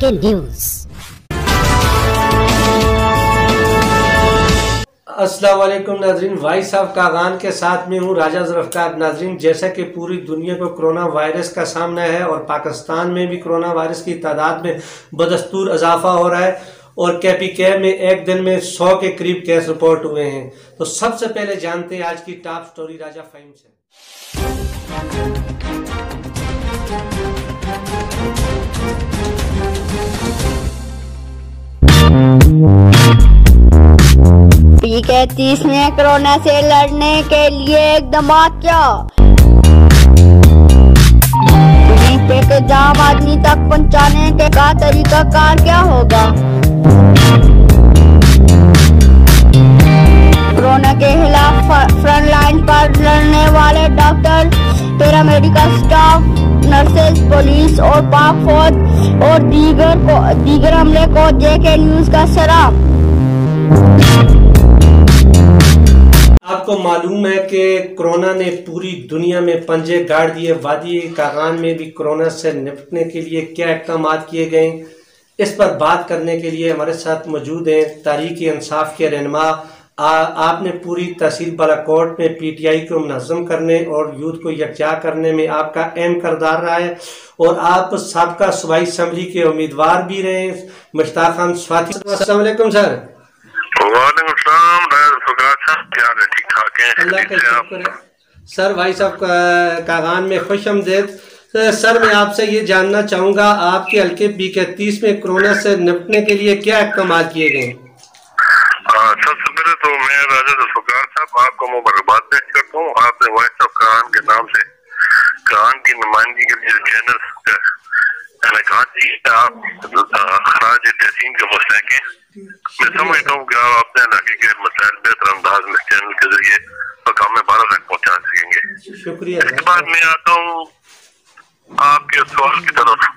کے نیوز۔ السلام علیکم ناظرین، وائس آف کاغان کے ساتھ میں ہوں راجہ ذوالفقار۔ ناظرین، جیسا کہ پوری دنیا کو کرونا وائرس کا سامنا ہے اور پاکستان میں بھی کرونا وائرس کی تعداد میں بدستور اضافہ ہو رہا ہے اور KPK میں ایک دن میں 100 کے قریب کیس رپورٹ ہوئے ہیں۔ تو سب سے پہلے جانتے ہیں آج کی ٹاپ سٹوری راجہ فہیم سے۔ PK30 نے کرونا سے لڑنے کے لیے اقدامات کیا؟ کے جام آدمی تک پہنچانے کا طریقہ کار کیا ہوگا؟ کورونا کے خلاف فرنٹ لائن پر لڑنے والے doctor, paramedical staff, nurses, police اور پاک فوج اور دیگر عملے کو JK نیوز کا سلام۔ آپ کو معلوم ہے کہ کرونا نے پوری دنیا میں پنجے گاڑ دیے۔ وادی کاغان میں بھی کرونا سے نپٹنے کے لیے کیا اقدامات کیے گئے، اس پر بات کرنے کے لیے ہمارے ساتھ موجود ہیں تحریک انصاف کے رہنما۔ آپ نے پوری تحصیل بلاکوٹ میں PTI کو منظم کرنے اور یوتھ کو یکجا کرنے میں آپ کا اہم کردار رہا ہے اور آپ سابقہ صوبائی اسمبلی کے امیدوار بھی رہے ہیں۔ مشتاق خان سواتی، السلام علیکم سر۔ وعلیکم السلام، کیا حال ہے؟ ٹھیک ٹھاک ہیں؟ اللہ کا شکر ہے سر۔ وائس آف کاغان میں خوش آمدید سر۔ میں آپ سے یہ جاننا چاہوں گا آپ کے حلقے PK30 میں کرونا سے نپٹنے کے لیے کیا اقدامات کیے گئے؟ سب سے پہلے تو میں راجہ ذوالفقار صاحب آپ کو مبارکباد پیش کرتا ہوں۔ آپ نے وائس آف کاغان کے نام سے کاغان کی نمائندگی کے لیے چینل انعقاد کی، آپ خراج تحسین کے مستحق ہیں۔ میں سمجھتا ہوں کہ آپ اپنے علاقے کے مسائل بہتر انداز میں چینل کے ذریعے مقام بالا تک پہنچا سکیں گے۔ شکریہ۔ اس کے بعد میں آتا ہوں آپ کے سوال کی طرف۔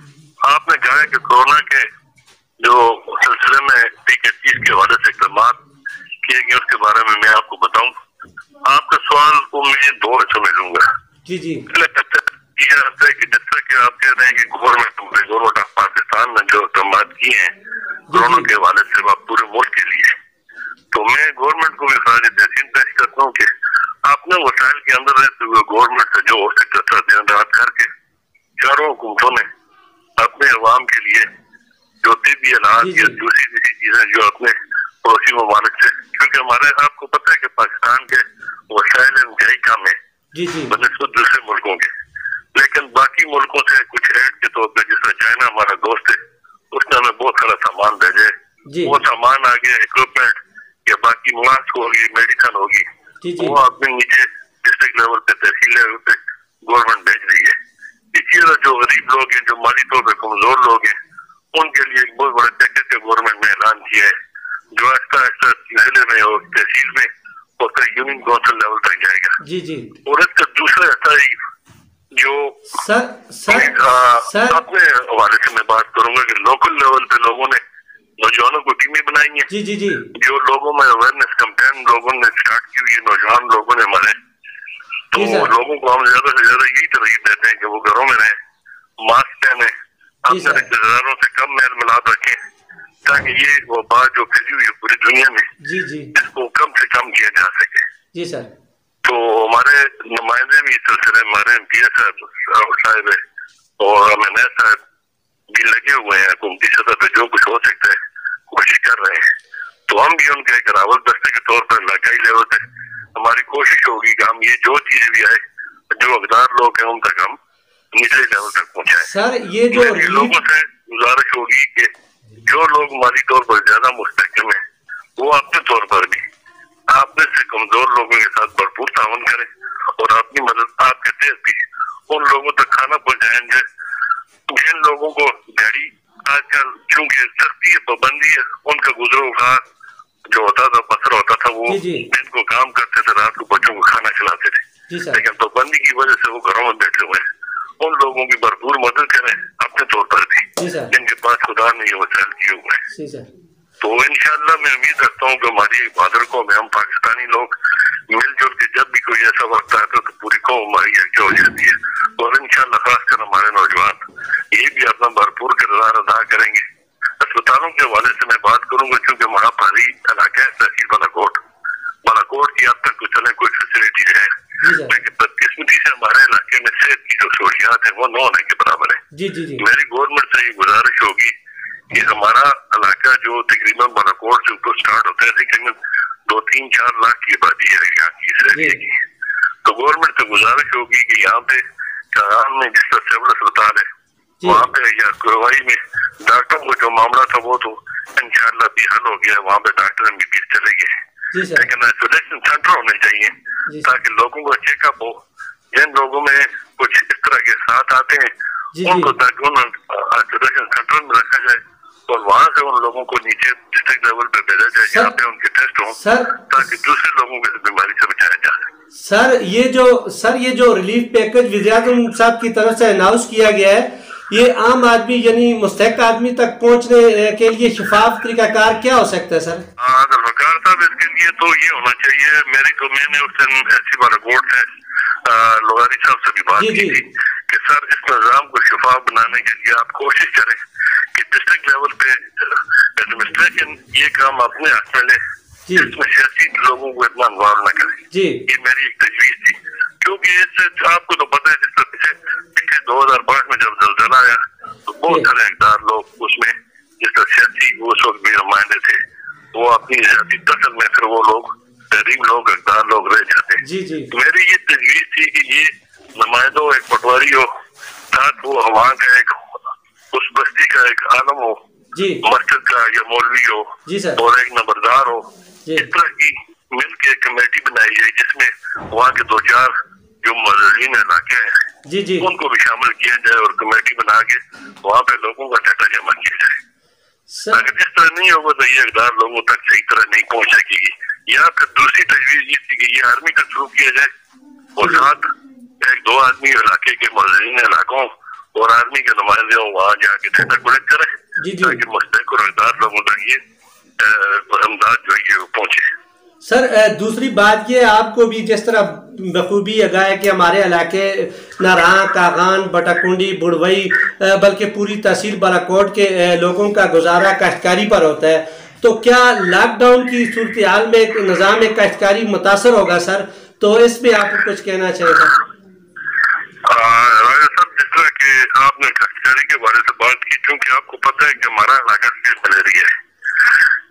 آپ نے کہا ہے کہ کورونا کے جو سلسلے میں PK30 کے حوالے سے اقدامات کیے گئے اس کے بارے میں میں آپ کو بتاؤں۔ آپ کا سوال کو میں 2 حصوں میں لوں گا۔ جی جی۔ یہ ہے کہ جس طرح کہ آپ کہہ رہے ہیں کہ گورنمنٹ آف پاکستان نے جو اقدامات کیے ہیں کورونا کے حوالے سے پورے ملک کے لیے، تو میں گورنمنٹ کو بھی خراج تحسین پیش کرتا ہوں کہ اپنے وسائل کے اندر رہتے ہوئے گورنمنٹ سے جو ہو سکتا تھا رات کر کے چاروں حکومتوں نے اپنے عوام کے لیے جو طبی علاج یا دوسری چیزیں جو اپنے پڑوسی ممالک سے، کیونکہ ہمارے آپ کو پتہ ہے کہ پاکستان کے وسائل انتہائی کم ہیں بنسبت دوسرے ملکوں کے، لیکن باقی ملکوں سے کچھ ایڈ کے طور پہ جس طرح چائنا ہمارا دوست ہے اس نے ہمیں بہت سارا سامان بھیجے۔ وہ سامان آگے اکوپمنٹ یا باقی ماسک ہوگی، میڈیسن ہوگی، وہ اپنے نیچے ڈسٹرکٹ لیول پہ تحصیل لیول پہ گورنمنٹ بھیج رہی ہے۔ اسی طرح جو غریب لوگ ہیں، جو مالی طور پہ کمزور لوگ ہیں، ان کے لیے ایک بہت بڑا پیکج کا گورنمنٹ نے اعلان کیا ہے جو آہستہ آہستہ ضلع میں اور تحصیل میں اور پھر یونین کونسل لیول تک جائے گا۔ جی جی۔ اور اس کا دوسرا حصہ جو اپنے حوالے سے میں بات کروں گا کہ لوکل لیول پہ لوگوں نے نوجوانوں کو ٹیمیں بنائی ہیں۔ جی جی جی۔ جو لوگوں میں اویئرنیس کمپین لوگوں نے اسٹارٹ کی ہوئی ہے، نوجوان لوگوں نے ہمارے، تو لوگوں کو ہم زیادہ سے زیادہ یہی ترغیب دیتے ہیں کہ وہ گھروں میں رہیں، ماسک پہنیں، اپنے رشتے داروں سے کم میل ملاپ رکھیں تاکہ یہ وہ بات جو پھیلی ہوئی ہے پوری دنیا میں اس کو کم سے کم کیا جا سکے۔ جی سر۔ تو ہمارے نمائندے بھی اس سلسلے میں ہمارے PS صاحب اور MNA صاحب بھی لگے ہوئے ہیں، حکومتی سطح پہ جو کچھ ہو سکتا ہے کوشش کر رہے ہیں۔ تو ہم بھی ان کے ایک راول دستے کے طور پر علاقائی لیول پہ ہماری کوشش ہوگی کہ ہم یہ جو چیزیں بھی آئے جو حقدار لوگ ہیں ان تک ہم نچلے لیول تک پہنچائیں۔ سر یہ جو لوگوں سے گزارش ہوگی کہ جو لوگ مالی طور پر زیادہ مستحکم ہیں وہ اپنے طور پر بھی آپ میں سے کمزور لوگوں کے ساتھ بھرپور تعاون کریں اور اپنی مدد آپ کے تحت بھی ان لوگوں تک کھانا پہنچائیں جن لوگوں کو گاڑی آج کل چونکہ سختی ہے، پابندی ہے، ان کا گزرو خاص جو ہوتا تھا بسر ہوتا تھا، وہ دن کو کام کرتے تھے، رات کو بچوں کو کھانا کھلاتے تھے، لیکن پابندی کی وجہ سے وہ گھروں میں بیٹھے ہوئے ہیں۔ ان لوگوں کی بھرپور مدد کریں اپنے طور پر بھی جن کے پاس خدا نے یہ وسائل کیے ہوئے ہیں۔ تو انشاءاللہ میں امید رکھتا ہوں کہ ہماری بہادر قوم میں ہم پاکستانی لوگ مل جل کے جب بھی کوئی ایسا وقت آتا ہے تو پوری قوم ہماری یکجا ہو جاتی ہے، اور انشاءاللہ خاص کر ہمارے نوجوان یہ بھی اپنا بھرپور کردار ادا کریں گے اسپتالوں کے حوالے سے میں بات کروں گا کیونکہ وہاں پہاڑی علاقہ ہے تحصیل بلاکوٹ کی اب تک چلے کوئی فیسلٹی ہے لیکن بدقسمتی سے ہمارے علاقے میں صحت کی جو سہولیات ہیں وہ نہ ہونے کے برابر ہے. میری گورنمنٹ سے یہ گزارش ہوگی کہ ہمارا علاقہ جو تقریباً بلاکوٹ سے اوپر اسٹارٹ ہوتا ہے تقریباً 2-3-4 لاکھ کی آبادی ہے یہاں کی اس ایریے کی, تو گورنمنٹ سے گزارش ہوگی کہ یہاں پہ کاغان میں جس طرح سول اسپتال ہے وہاں پہ یا کروائی میں ڈاکٹروں کو جو معاملہ تھا وہ تو انشاءاللہ بھی حل ہو گیا, وہاں پہ ڈاکٹر MBBS چلے گئے, لیکن آئسولیشن سینٹر ہونے چاہیے تاکہ لوگوں کا چیک اپ ہو. جن لوگوں میں کچھ اس طرح کے ساتھ آتے ہیں ان کو آئسولیشن سینٹر میں رکھا جائے اور وہاں سے ان لوگوں کو نیچے ڈسٹرکٹ لیول پہ بھیجا جائے جہاں پہ ان کے ٹیسٹ ہوں تاکہ دوسرے لوگوں کو اس بیماری سے بچایا جا سکے. سر یہ جو ریلیف پیکج وزیراعظم صاحب کی طرف سے اناؤنس کیا گیا ہے یہ عام آدمی یعنی مستحق آدمی تک پہنچنے کے لیے شفاف طریقہ کار کیا ہو سکتا ہے سر؟ وقار صاحب اس کے لیے تو یہ ہونا چاہیے, میں نے اس دن ایسی بلاکوٹ ہے لوہاری صاحب سے بھی بات کی تھی کہ سر اس نظام کو شفاف بنانے کے لیے آپ کوشش کریں کہ ڈسٹرکٹ لیول پہ ایڈمنسٹریشن یہ کام اپنے ہاتھ میں لے, اس میں سیاسی لوگوں کو اتنا انوالو نہ کریں. یہ میری ایک تجویز تھی کیونکہ اس سے آپ کو تو پتہ ہے جس طرح پچھلے 2005 میں جب زلزلہ آیا تو بہت سارے اقدار لوگ اس میں جس طرح سیاسی اس وقت بھی نمائندے تھے وہ اپنی ذاتی دخل میں پھر وہ لوگ تحریم لوگ اقدار لوگ رہ جاتے ہیں. میری یہ تجویز تھی کہ یہ نمائندوں ایک پٹواری ہو ساتھ وہ وہاں کا ایک اس بستی کا ایک عالم ہو مسجد کا یا مولوی ہو اور ایک نمبردار ہو, اس طرح کی مل کے کمیٹی بنائی جائے جس میں وہاں کے 2-4 جو معززین علاقے ہیں ان کو بھی شامل کیا جائے اور کمیٹی بنا کے وہاں پہ لوگوں کا ڈیٹا جمع کیا جائے. اگر اس طرح نہیں ہوگا تو یہ اقدار لوگوں تک صحیح طرح نہیں پہنچ سکے گی. یا پھر دوسری تجویز یہ تھی کہ یہ آرمی کا شروع کیا جائے اور ساتھ 1-2 آدمی علاقے کے معززین علاقوں اور آرمی کے نمائندے وہاں جا کے ڈیٹا کلیکٹ کریں تاکہ مستحق اور اقدار لوگوں تک یہ امداد جو ہے یہ پہنچے. سر دوسری بات یہ آپ کو بھی جس طرح بخوبی آگاہ ہے کہ ہمارے علاقے ناراں, کاغان, بٹاکنڈی, بڑوئی بلکہ پوری تحصیل بلاکوٹ کے لوگوں کا گزارا کاشتکاری پر ہوتا ہے, تو کیا لاک ڈاؤن کی صورتحال میں نظام کاشتکاری متاثر ہوگا سر؟ تو اس پہ آپ کچھ کہنا چاہیے سر. راجہ صاحب جس طرح کہ آپ نے کاشتکاری کے بارے سے بات کی چونکہ آپ کو پتہ ہے کہ ہمارا علاقہ ملیریا ہے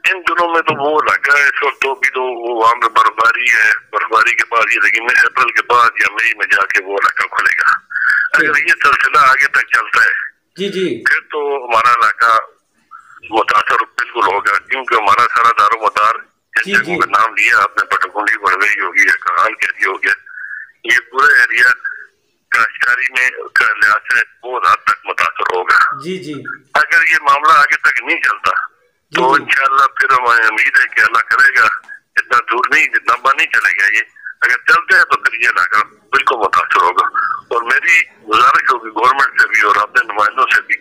ان دنوں میں تو وہ علاقہ ہے اس وقت تو بھی تو وہاں پہ برفباری ہے, برفباری کے بعد یہ لیکن اپریل کے بعد یا مئی میں جا کے وہ علاقہ کھلے گا. اگر یہ سلسلہ آگے تک چلتا ہے پھر تو ہمارا علاقہ متاثر بالکل ہوگا کیونکہ ہمارا سارا دار و مدار جن جگہوں کا نام لیا آپ نے بٹکنڈی بڑوئی ہوگی یا کہان کیسی ہو گیا یہ پورا ایریا کاشتکاری میں لحاظ سے بہت حد تک متاثر ہوگا. اگر یہ معاملہ آگے تک نہیں چلتا تو انشاءاللہ پھر ہمیں امید ہے کہ اللہ کرے گا اتنا دور نہیں لمبا نہیں چلے گا. یہ اگر چلتے ہیں تو پھر یہ علاقہ بالکل متاثر ہوگا اور میری گزارش ہوگی گورنمنٹ سے بھی اور اپنے نمائندوں سے بھی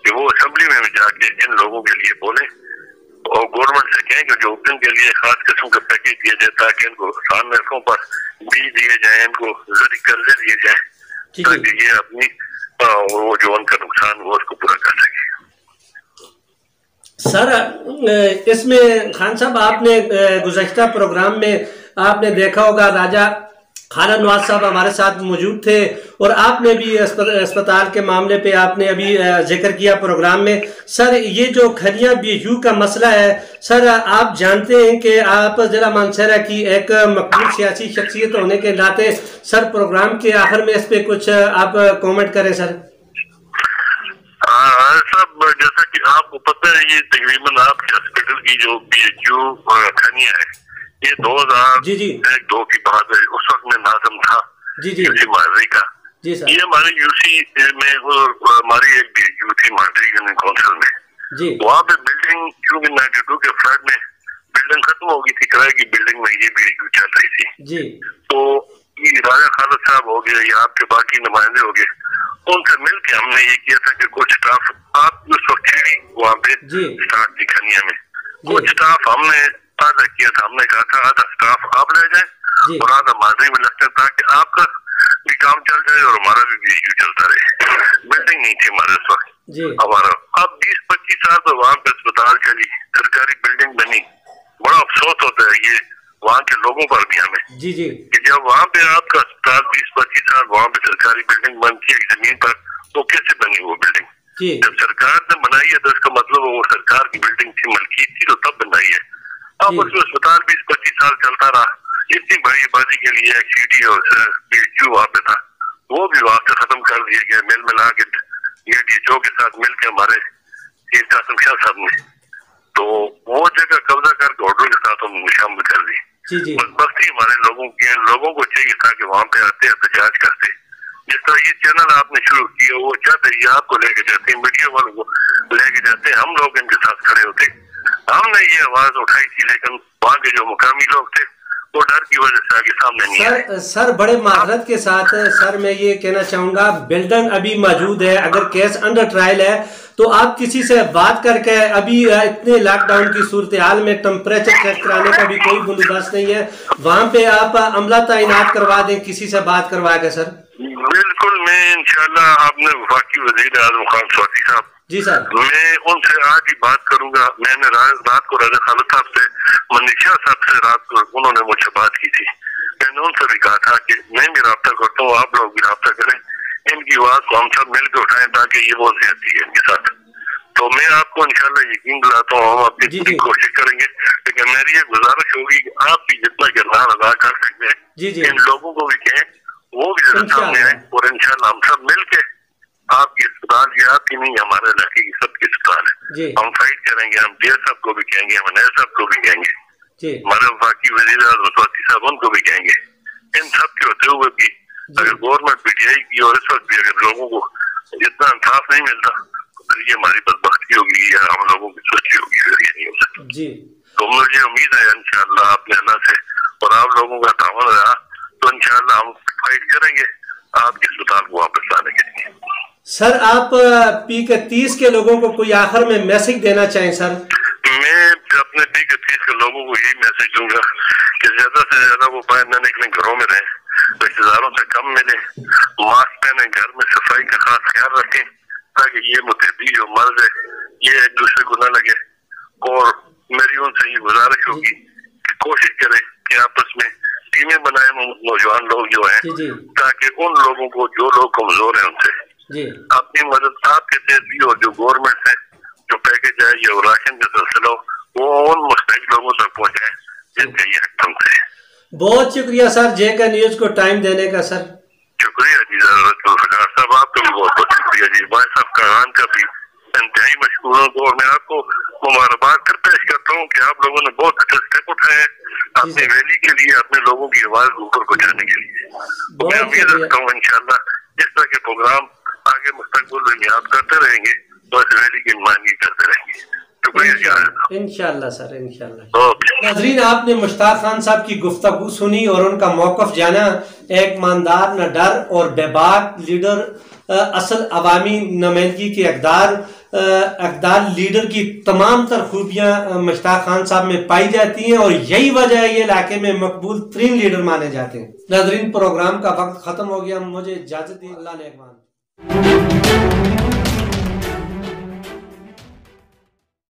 کہ وہ اسمبلی میں جا کے ان لوگوں کے لیے بولیں اور گورنمنٹ سے کہیں کہ جو ان کے لیے خاص قسم کا پیکیج دیا جائے تاکہ ان کو آسان نرخوں پر بیج دیے جائیں, ان کو زرعی قرضے دیے جائیں تاکہ یہ اپنی وہ جو ان کا نقصان وہ اس کو پورا کر سکے. سر اس میں خان صاحب آپ نے گزشتہ پروگرام میں آپ نے دیکھا ہوگا راجہ خالد نواز صاحب ہمارے ساتھ موجود تھے اور آپ نے بھی اسپتال کے معاملے پہ آپ نے ابھی ذکر کیا پروگرام میں. سر یہ جو کھریاں BHU کا مسئلہ ہے سر آپ جانتے ہیں کہ آپ ضلع مانسہرہ کی ایک مقبول سیاسی شخصیت ہونے کے ناطے سر پروگرام کے آخر میں اس پہ کچھ آپ کومنٹ کریں سر. صاحب جیسا کہ آپ کو پتہ ہے یہ تقریباً آپ کے ہاسپٹل کی جو BHU کھانیاں ہے یہ 2001-2 کی بات ہے. اس وقت میں ناظم تھا کسی ماضی کا. یہ ہماری UC میں ہماری ایک BHU تھی مانڈری یونین کونسل میں. وہاں پہ بلڈنگ کیونکہ 92 کے فلڈ میں بلڈنگ ختم ہو گئی تھی کرائے کی بلڈنگ میں یہ BHU چل رہی تھی. تو راجہ خالد صاحب ہو گئے یا آپ کے باقی نمائندے ہو گئے ان سے مل کے ہم نے یہ کیا تھا کہ کچھ اسٹاف آپ اس وقت چھڑی وہاں پہ اسٹارٹ تھی کھنیا میں کچھ اسٹاف ہم نے آدھا کیا تھا. ہم نے کہا تھا آدھا اسٹاف آپ لے جائیں اور آدھا ماضی میں لگتا تاکہ آپ کا بھی کام چل جائے اور ہمارا بھی BHU چلتا رہے. بلڈنگ نہیں تھی ہمارے اس وقت جی ہمارا. اب 20-25 سال تو وہاں پہ اسپتال چلی, سرکاری بلڈنگ بنی. بڑا افسوس ہوتا ہے یہ وہاں کے لوگوں پر بھی ہمیں جی جی کہ جب وہاں پہ آپ کا اسپتال 20-25 سال وہاں پہ سرکاری بلڈنگ بنتی ہے زمین پر, تو کیسے بنی وہ بلڈنگ؟ جی جب سرکار نے بنائی ہے تو اس کا مطلب وہ سرکار کی بلڈنگ تھی, ملکیت تھی, تو تب بنائی ہے. اب اس میں اسپتال 20-25 سال چلتا رہا. اتنی بڑی آبادی کے لیے ایک سٹی اور PHU وہاں پہ تھا, وہ بھی وہاں سے ختم کر دیا گیا. مل ملا کے یہ DHO کے ساتھ مل کے ہمارے قاسم شاہ صاحب نے تو وہ جگہ قبضہ کر کے ہوٹل کے ساتھ ہم شامل کر دی. بدبختی ہمارے لوگوں کی ہے. لوگوں کو چاہیے تھا کہ وہاں پہ آتے احتجاج کرتے. جس طرح یہ چینل آپ نے شروع کیا, وہ چاہتے یہ آپ کو لے کے جاتے ہیں, میڈیا والوں کو لے کے جاتے ہیں, ہم لوگ ان کے ساتھ کھڑے ہوتے. ہم نے یہ آواز اٹھائی تھی, لیکن وہاں کے جو مقامی لوگ تھے وہ ڈر کی وجہ سے آگے سامنے نہیں آئے. سر بڑے معذرت کے ساتھ سر میں یہ کہنا چاہوں گا, بلڈنگ ابھی موجود ہے, اگر کیس انڈر ٹرائل ہے تو آپ کسی سے بات کر کے, ابھی اتنے لاک ڈاؤن کی صورتحال میں ٹمپریچر چیک کرانے کا بھی کوئی بندوبست نہیں ہے, وہاں پہ آپ عملہ تعینات کروا دیں کسی سے بات کروا کے. سر بالکل, میں انشاءاللہ آپ نے وفاقی وزیر اعظم خان سواتی صاحب, جی سر, میں ان سے آج ہی بات کروں گا. میں نے رات کو رضا خالد صاحب سے, منیشا صاحب سے رات کو انہوں نے مجھ سے بات کی تھی. میں نے ان سے بھی کہا تھا کہ میں بھی رابطہ کرتا ہوں, آپ لوگ بھی رابطہ کریں, ان کی آواز کو ہم سب مل کے اٹھائیں تاکہ یہ بہت زیادتی ہے ان کے ساتھ. تو میں آپ کو انشاءاللہ یقین دلاتا ہوں ہم اپنی پوری کوشش کریں گے. لیکن میری یہ گزارش ہوگی کہ آپ بھی جتنا کردار ادا کر سکتے ہیں ان لوگوں کو بھی کہیں, وہ بھی ذرا سامنے آئیں, اور انشاءاللہ ہم سب مل کے آپ کی اسپتال یہ آپ کی نہیں ہمارے علاقے کی سب کی اسپتال ہے, ہم فائٹ کریں گے. ہم ڈیر صاحب کو بھی کہیں گے, ہم نئے صاحب کو بھی کہیں گے, ہمارے وفاقی وزیر اعظم سواتی صاحب ان کو بھی کہیں گے. ان سب کے ہوتے ہوئے بھی اگر گورنمنٹ PTI کی اور اس وقت بھی اگر لوگوں کو جتنا انصاف نہیں ملتا تو پھر یہ ہماری بدبختی ہوگی یا ہم لوگوں کی سستی ہوگی, پھر یہ نہیں ہو سکتا. تو مجھے امید ہے انشاءاللہ آپ نے اللہ سے اور آپ لوگوں کا تعاون رہا تو انشاءاللہ ہم فائٹ کریں گے آپ کے اسپتال کو واپس لانے کے لیے. سر آپ P31 کے لوگوں کو کوئی آخر میں میسج دینا چاہیں؟ سر میں اپنے P31 کے لوگوں کو یہی میسج دوں گا کہ زیادہ سے زیادہ وہ باہر نہ نکلیں, گھروں میں رہیں, رشتے داروں سے کم ملیں, ماسک پہنیں, گھر میں صفائی کا خاص خیال رکھیں تاکہ یہ متحدی جو مرض ہے یہ ایک دوسرے کو نہ لگے. اور میری ان سے یہ گزارش ہوگی کہ کوشش کریں کہ آپس میں ٹیمیں بنائیں نوجوان لوگ جو ہیں, تاکہ ان لوگوں کو جو لوگ کمزور ہیں ان سے اپنی مدد آپ کے تحت بھی, اور جو گورنمنٹ سے جو پیکج ہے یا راشن کا سلسلہ ہو وہ ان مستحق لوگوں تک پہنچائیں جن کا یہ حق ہے. بہت شکریہ سر JK نیوز کو ٹائم دینے کا. سر شکریہ جی صاحب, آپ کا بھی بہت بہت شکریہ جی. بھائی صاحب کاران کا بھی انتہائی مشکور ہوں, اور میں آپ کو مبارکباد پیش کرتا ہوں کہ آپ لوگوں نے بہت اچھے اسٹیپ اٹھائے ہیں اپنی ریلی کے لیے, اپنے لوگوں کی آواز اوپر پہنچانے کے لیے. تو میں امید رکھتا ہوں انشاءاللہ اس طرح کے پروگرام آگے مستقبل میں آپ کرتے رہیں گے تو اس ریلی کی نمائندگی کرتے رہیں گے. انشاءاللہ سر, انشاءاللہ. ناظرین, آپ نے مشتاق خان صاحب کی گفتگو سنی اور ان کا موقف جانا. ایک ماندار نہ ڈر اور بے باک لیڈر, اصل عوامی نمائندگی کے اقدار لیڈر کی تمام تر خوبیاں مشتاق خان صاحب میں پائی جاتی ہیں, اور یہی وجہ ہے یہ علاقے میں مقبول ترین لیڈر مانے جاتے ہیں. ناظرین, پروگرام کا وقت ختم ہو گیا, مجھے اجازت دی. اللہ نے اکبر.